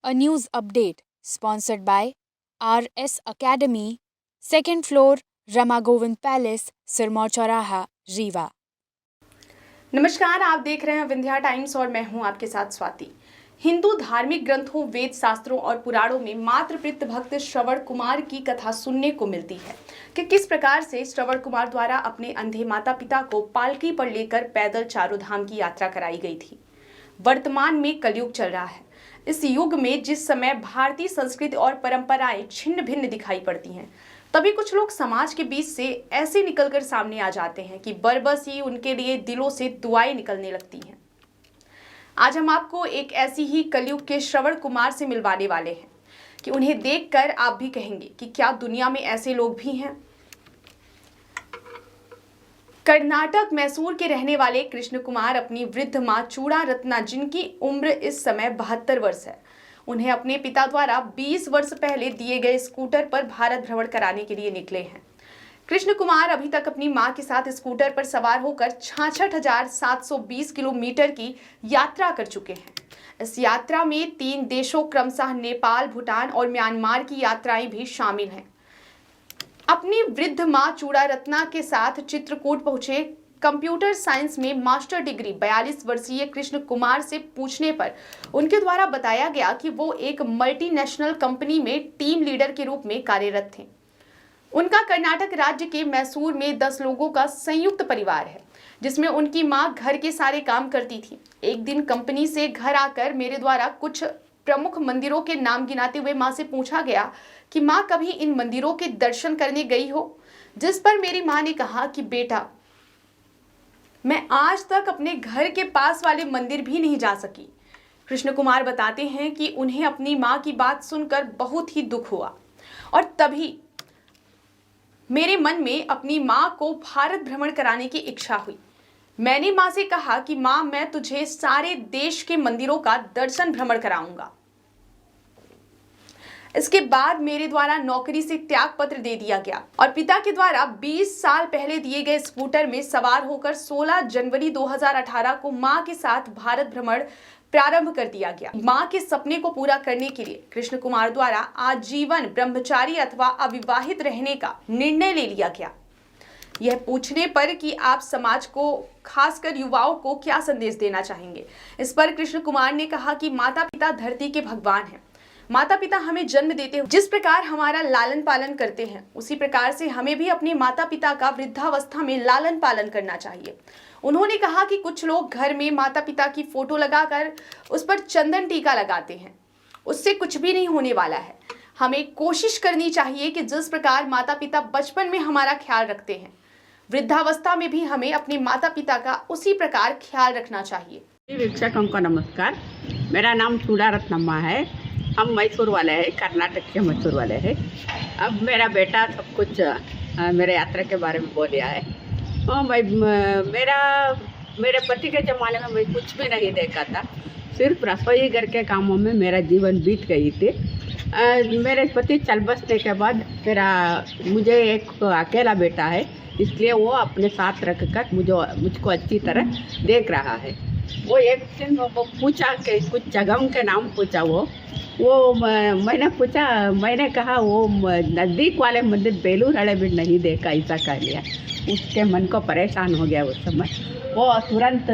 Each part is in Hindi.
A news update sponsored by RS Academy, second floor, Rama Govind Palace, Sirmaur Chauraha, Rewa. नमस्कार, आप देख रहे हैं विंध्या टाइम्स और मैं हूं आपके साथ स्वाति। हिंदू धार्मिक ग्रंथों, वेद शास्त्रों और पुराणों में मातृप्रीत भक्त श्रवण कुमार की कथा सुनने को मिलती है कि किस प्रकार से श्रवण कुमार द्वारा अपने अंधे माता पिता को पालकी पर लेकर पैदल चारों धाम की यात्रा कराई गई थी। वर्तमान में कलयुग चल रहा है। इस युग में जिस समय भारतीय संस्कृति और परंपराएं छिन्न भिन्न दिखाई पड़ती हैं, तभी कुछ लोग समाज के बीच से ऐसे निकलकर सामने आ जाते हैं कि बरबस ही उनके लिए दिलों से दुआएं निकलने लगती हैं। आज हम आपको एक ऐसी ही कलयुग के श्रवण कुमार से मिलवाने वाले हैं कि उन्हें देखकर आप भी कहेंगे कि क्या दुनिया में ऐसे लोग भी हैं। कर्नाटक मैसूर के रहने वाले कृष्ण कुमार अपनी वृद्ध मां चूड़ा रत्ना, जिनकी उम्र इस समय 72 वर्ष है, उन्हें अपने पिता द्वारा 20 वर्ष पहले दिए गए स्कूटर पर भारत भ्रमण कराने के लिए निकले हैं। कृष्ण कुमार अभी तक अपनी मां के साथ स्कूटर पर सवार होकर 66,720 किलोमीटर की यात्रा कर चुके हैं। इस यात्रा में 3 देशों क्रमशः नेपाल, भूटान और म्यांमार की यात्राएं भी शामिल हैं। अपनी वृद्ध मां चूड़ा रत्ना के साथ चित्रकूट पहुंचे कंप्यूटर साइंस में मास्टर डिग्री 42 वर्षीय कृष्ण कुमार से पूछने पर उनके द्वारा बताया गया कि वो एक मल्टीनेशनल कंपनी में टीम लीडर के रूप में कार्यरत थे। उनका कर्नाटक राज्य के मैसूर में 10 लोगों का संयुक्त परिवार है, जिसमें उनकी मां घर के सारे काम करती थी। एक दिन कंपनी से घर आकर मेरे द्वारा कुछ प्रमुख मंदिरों के नाम गिनाते हुए मां से पूछा गया कि मां कभी इन मंदिरों के दर्शन करने गई हो, जिस पर मेरी मां ने कहा कि बेटा, मैं आज तक अपने घर के पास वाले मंदिर भी नहीं जा सकी। कृष्ण कुमार बताते हैं कि उन्हें अपनी मां की बात सुनकर बहुत ही दुख हुआ और तभी मेरे मन में अपनी मां को भारत भ्रमण कराने की इच्छा हुई। मैंने मां से कहा कि मां, मैं तुझे सारे देश के मंदिरों का दर्शन भ्रमण कराऊंगा। इसके बाद मेरे द्वारा नौकरी से त्याग पत्र दे दिया गया और पिता के द्वारा 20 साल पहले दिए गए स्कूटर में सवार होकर 16 जनवरी 2018 को मां के साथ भारत भ्रमण प्रारंभ कर दिया गया। मां के सपने को पूरा करने के लिए कृष्ण कुमार द्वारा आजीवन ब्रह्मचारी अथवा अविवाहित रहने का निर्णय ले लिया गया। यह पूछने पर कि आप समाज को, खासकर युवाओं को क्या संदेश देना चाहेंगे, इस पर कृष्ण कुमार ने कहा कि माता पिता धरती के भगवान हैं। माता पिता हमें जन्म देते हैं, जिस प्रकार हमारा लालन पालन करते हैं, उसी प्रकार से हमें भी अपने माता पिता का वृद्धावस्था में लालन पालन करना चाहिए। उन्होंने कहा कि कुछ लोग घर में माता पिता की फोटो लगाकर उस पर चंदन टीका लगाते हैं, उससे कुछ भी नहीं होने वाला है। हमें कोशिश करनी चाहिए कि जिस प्रकार माता पिता बचपन में हमारा ख्याल रखते हैं, वृद्धावस्था में भी हमें अपने माता पिता का उसी प्रकार ख्याल रखना चाहिए। वीक्षकों को नमस्कार, मेरा नाम चूड़ा रत्नम्मा है। हम मैसूर वाले हैं, कर्नाटक के मैसूर वाले हैं। अब मेरा बेटा सब कुछ मेरे यात्रा के बारे में बोल रहा है। भाई, मेरे पति के ज़माने में मैं कुछ भी नहीं देखा था, सिर्फ रसोई घर के कामों में मेरा जीवन बीत गई थी। मेरे पति चल बसने के बाद मुझे एक अकेला बेटा है, इसलिए वो अपने साथ रखकर मुझको अच्छी तरह देख रहा है। वो एक दिन वो पूछा कि कुछ जगह के नाम पूछा। मैंने कहा वो नज़दीक वाले मंदिर बेलूर हड़े भी नहीं देखा, ऐसा कह लिया। उसके मन को परेशान हो गया उस समय। वो तुरंत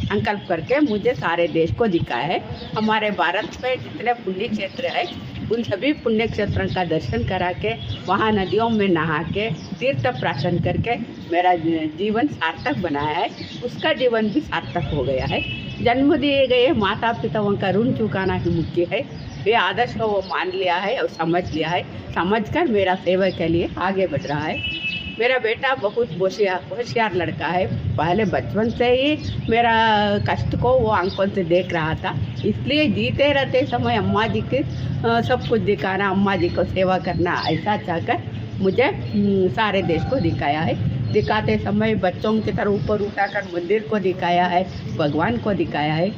संकल्प करके मुझे सारे देश को दिखाया है। हमारे भारत में जितने पुण्य क्षेत्र है, उन सभी पुण्य क्षेत्रों का दर्शन करा के, वहाँ नदियों में नहा के, तीर्थ प्राशन करके मेरा जीवन सार्थक बनाया है। उसका जीवन भी सार्थक हो गया है। जन्म दिए गए माता पिताओं का ऋण चुकाना ही मुख्य है। ये आदर्श को वो मान लिया है और समझ लिया है। समझकर मेरा सेवा के लिए आगे बढ़ रहा है। मेरा बेटा बहुत होशियार लड़का है। पहले बचपन से ही मेरा कष्ट को वो आंखों से देख रहा था, इसलिए जीते रहते समय अम्मा जी के सब कुछ दिखाना, अम्मा जी को सेवा करना, ऐसा चाहकर मुझे सारे देश को दिखाया है। दिखाते समय बच्चों की तरह ऊपर उठाकर मंदिर को दिखाया है, भगवान को दिखाया है।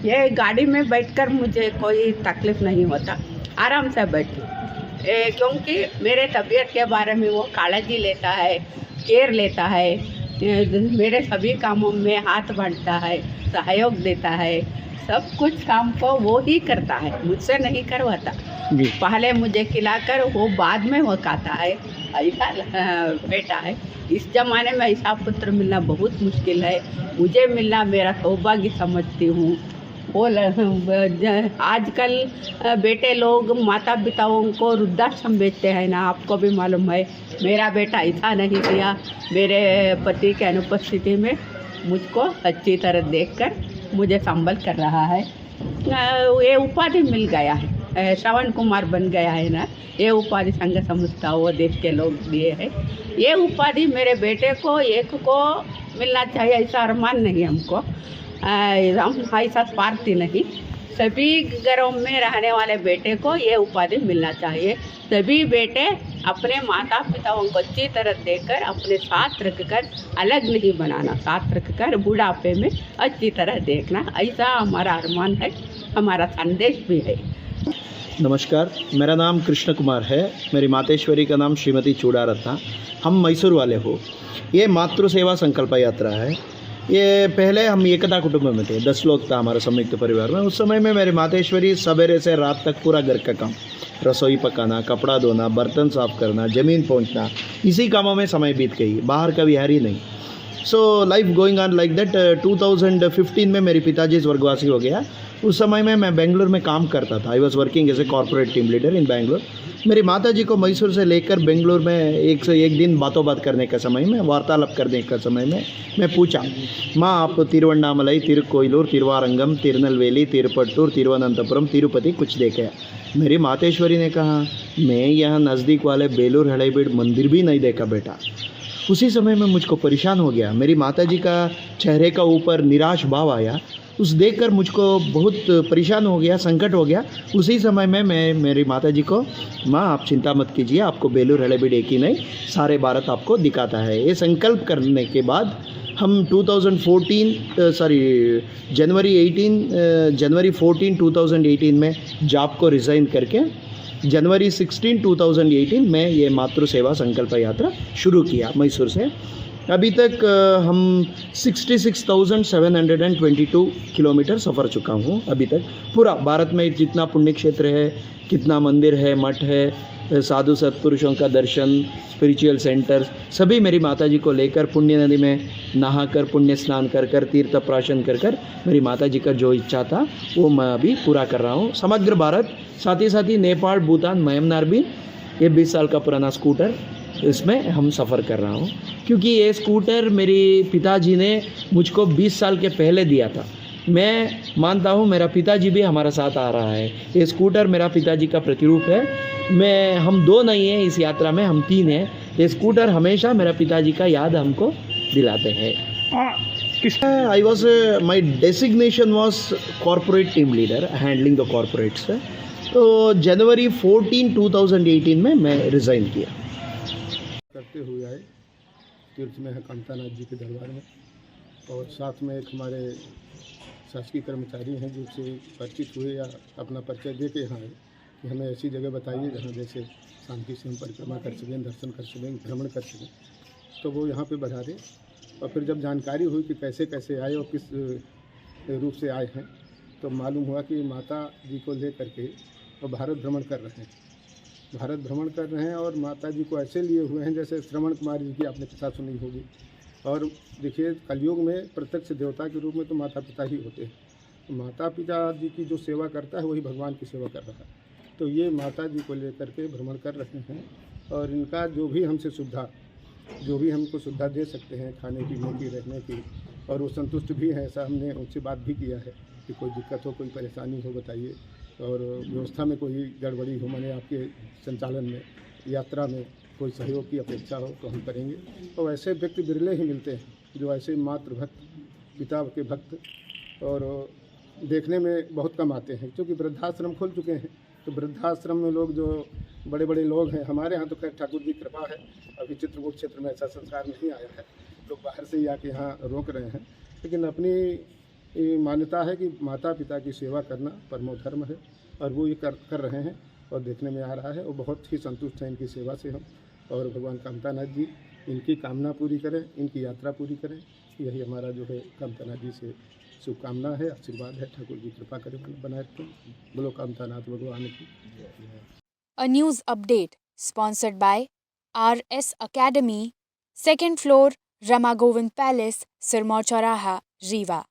ये गाड़ी में बैठकर मुझे कोई तकलीफ नहीं होता, आराम से बैठी, क्योंकि मेरे तबीयत के बारे में वो काळजी लेता है, केयर लेता है। मेरे सभी कामों में हाथ बढ़ता है, सहयोग देता है। सब कुछ काम को वो ही करता है, मुझसे नहीं करवाता। जी। पहले मुझे खिलाकर वो बाद में वो खाता है, ऐसा बेटा है। इस जमाने में ऐसा पुत्र मिलना बहुत मुश्किल है। मुझे मिलना मेरा सौभाग्य समझती हूँ। वो आजकल बेटे लोग माता पिताओं को वृद्धाश्रम भेजते हैं ना, आपको भी मालूम है। मेरा बेटा ऐसा नहीं किया, मेरे पति के अनुपस्थिति में मुझको अच्छी तरह देखकर मुझे संभल कर रहा है। ये उपाधि मिल गया है, श्रवण कुमार बन गया है ना, ये उपाधि संघ संस्था वो देश के लोग दिए हैं। ये उपाधि मेरे बेटे को एक को मिलना चाहिए, ऐसा अरमान नहीं हमको। हम ऐसा स्वार्थी नहीं, सभी घरों में रहने वाले बेटे को ये उपाधि मिलना चाहिए। सभी बेटे अपने माता पिताओं को अच्छी तरह देकर अपने साथ रखकर, अलग नहीं बनाना, साथ रखकर बुढ़ापे में अच्छी तरह देखना, ऐसा हमारा अरमान है, हमारा संदेश भी है। नमस्कार, मेरा नाम कृष्ण कुमार है। मेरी मातेश्वरी का नाम श्रीमती चूड़ारत्ना। हम मैसूर वाले हो। ये मातृ सेवा संकल्प यात्रा है। ये पहले हम एकता कुटुंब में थे, 10 लोग था हमारा संयुक्त परिवार में। उस समय में मेरी मातेश्वरी सवेरे से रात तक पूरा घर का काम, रसोई पकाना, कपड़ा धोना, बर्तन साफ करना, ज़मीन पहुंचना, इसी कामों में समय बीत गई, बाहर का विहार ही नहीं। So life going on like that. 2015 में मेरे पिताजी स्वर्गवासी हो गया। उस समय में मैं बेंगलोर में काम करता था। I was working as a corporate team leader in Bangalore. मेरी माताजी को मैसूर से लेकर बेंगलोर में एक से एक दिन बातों बात करने का समय में, वार्तालाप करने का समय में मैं पूछा, माँ आप तिरुवन्नामलई, तिरुकोयलूर, तिरुवारंगम, तिरुनेलवेली, तिरुपट्टूर, तिरुवनंतपुरम, तिरुपति कुछ देखे? मेरी मातेश्वरी ने कहा, मैं यहाँ नज़दीक वाले बेलूर हड़ेबीड़ मंदिर भी नहीं देखा बेटा। उसी समय में मुझको परेशान हो गया। मेरी माताजी का चेहरे का ऊपर निराश भाव आया। उस देखकर मुझको बहुत परेशान हो गया, संकट हो गया। उसी समय में मैं मेरी माताजी को, माँ आप चिंता मत कीजिए, आपको बेलूर हड़ेबीड़ एक ही नहीं सारे भारत आपको दिखाता है। ये संकल्प करने के बाद हम जनवरी 14 2018 में जॉब को रिज़ाइन करके जनवरी 16 2018 में ये मातृ सेवा संकल्प यात्रा शुरू किया मैसूर से। अभी तक हम 66,722 किलोमीटर सफ़र चुका हूँ। अभी तक पूरा भारत में जितना पुण्य क्षेत्र है, कितना मंदिर है, मठ है, साधु सत्पुरुषों का दर्शन, स्पिरिचुअल सेंटर, सभी मेरी माताजी को लेकर पुण्य नदी में नहाकर, पुण्य स्नान कर कर, तीर्थ प्राशन कर कर मेरी माताजी का जो इच्छा था वो मैं अभी पूरा कर रहा हूँ। समग्र भारत, साथ ही नेपाल, भूटान, म्यांमार भी ये 20 साल का पुराना स्कूटर, इसमें हम सफ़र कर रहा हूँ। क्योंकि ये स्कूटर मेरे पिताजी ने मुझको 20 साल के पहले दिया था। मैं मानता हूँ मेरा पिताजी भी हमारा साथ आ रहा है। ये स्कूटर मेरा पिताजी का प्रतिरूप है। हम 2 नहीं हैं इस यात्रा में, हम 3 हैं। ये स्कूटर हमेशा मेरा पिताजी का याद हमको दिलाते हैं। I was my designation was corporate team leader, handling the corporates. तो जनवरी 14 2018 में मैं रिज़ाइन किया। करते हुए आए तीर्थ में है कामतानाथ जी के दरबार में, और साथ में एक हमारे शासकीय कर्मचारी हैं जो से परिचित हुए या अपना परिचय दे के यहाँ आए कि हमें ऐसी जगह बताइए जहाँ जैसे शांति से हम परिक्रमा कर सकें, दर्शन कर सकें, भ्रमण कर सकें। तो वो यहाँ पे बढ़ा दे। और फिर जब जानकारी हुई कि कैसे कैसे आए और किस रूप से आए हैं, तो मालूम हुआ कि माता जी को ले करके वो भारत भ्रमण कर रहे हैं। भारत भ्रमण कर रहे हैं और माता जी को ऐसे लिए हुए हैं जैसे श्रवण कुमार जी की आपने कथा सुनी होगी। और देखिए कलयुग में प्रत्यक्ष देवता के रूप में तो माता पिता ही होते हैं। तो माता पिता जी की जो सेवा करता है वही भगवान की सेवा कर रहा है। तो ये माता जी को लेकर के भ्रमण कर रहे हैं, और इनका जो भी हमसे सुविधा, जो भी हमको सुविधा दे सकते हैं, खाने पीने की, रहने की, और वो संतुष्ट भी है। ऐसा हमने उनसे बात भी किया है कि कोई दिक्कत हो, कोई परेशानी हो बताइए, और व्यवस्था में कोई गड़बड़ी हो, माने आपके संचालन में, यात्रा में कोई सहयोग की अपेक्षा हो तो हम करेंगे। और ऐसे व्यक्ति बिरले ही मिलते हैं जो ऐसे मातृ भक्त, पिता के भक्त, और देखने में बहुत कम आते हैं। क्योंकि वृद्धाश्रम खुल चुके हैं, तो वृद्धाश्रम में लोग जो बड़े बड़े लोग हैं, हमारे यहाँ तो खैर ठाकुर जी कृपा है, अभी चित्रकूट क्षेत्र में ऐसा संस्कार नहीं आया है, लोग बाहर से ही आके यहाँ रोक रहे हैं। लेकिन अपनी मान्यता है कि माता पिता की सेवा करना परमो धर्म है, और वो ये कर रहे हैं और देखने में आ रहा है। और बहुत ही संतुष्ट हैं इनकी सेवा से हम, और भगवान कामतानाथ जी इनकी कामना पूरी करें, इनकी यात्रा पूरी करें। यही हमारा जो है कामतानाथ जी से शुभकामना है, आशीर्वाद है। ठाकुर जी कृपा करे बनाए रखें। बोलो कामतानाथ भगवान की। A news update sponsored by RS Academy, second floor, Rama Govind Palace, Sirmaur Chauraha, Rewa.